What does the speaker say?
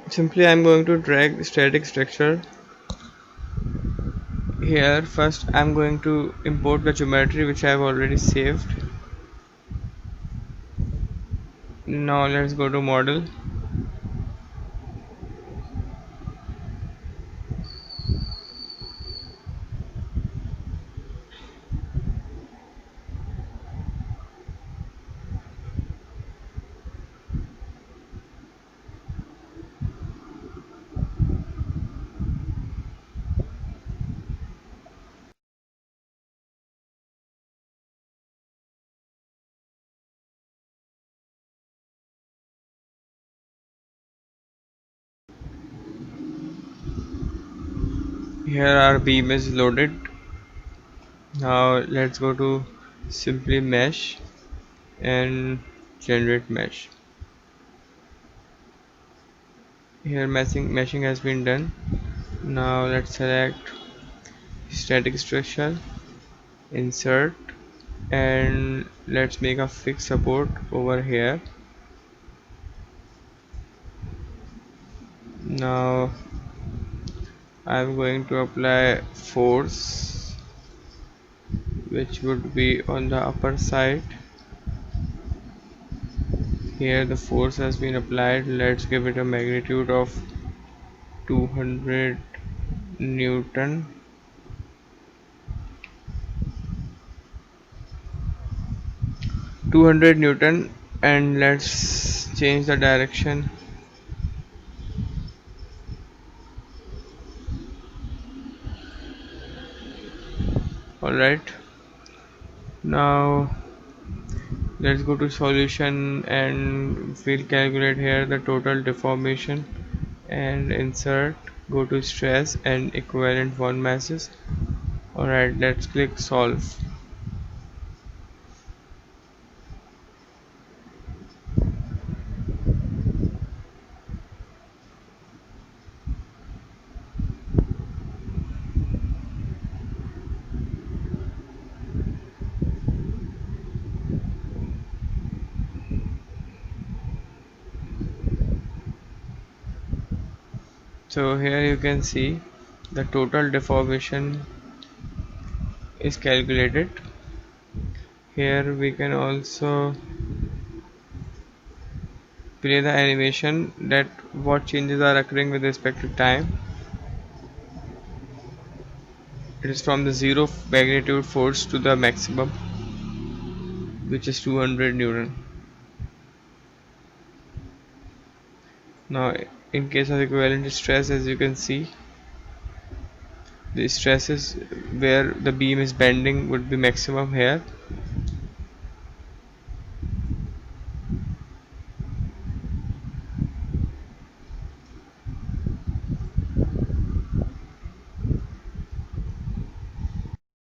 Simply I'm going to drag the static structure here. First I'm going to import the geometry which I have already saved. Now let's go to model. Here our beam is loaded. Now let's go to simply mesh and generate mesh. Here meshing has been done. Now let's select static structure, insert, and let's make a fixed support over here. Now I'm going to apply force which would be on the upper side. Here the force has been applied. Let's give it a magnitude of 200 Newton. And let's change the direction. Alright, now let's go to solution and we'll calculate here the total deformation and insert, go to stress and equivalent one masses. Alright, let's click solve. So here you can see the total deformation is calculated. Here we can also play the animation that what changes are occurring with respect to time. It is from the 0 magnitude force to the maximum, which is 200 Newton. Now in case of equivalent stress, as you can see, the stress is where the beam is bending would be maximum here,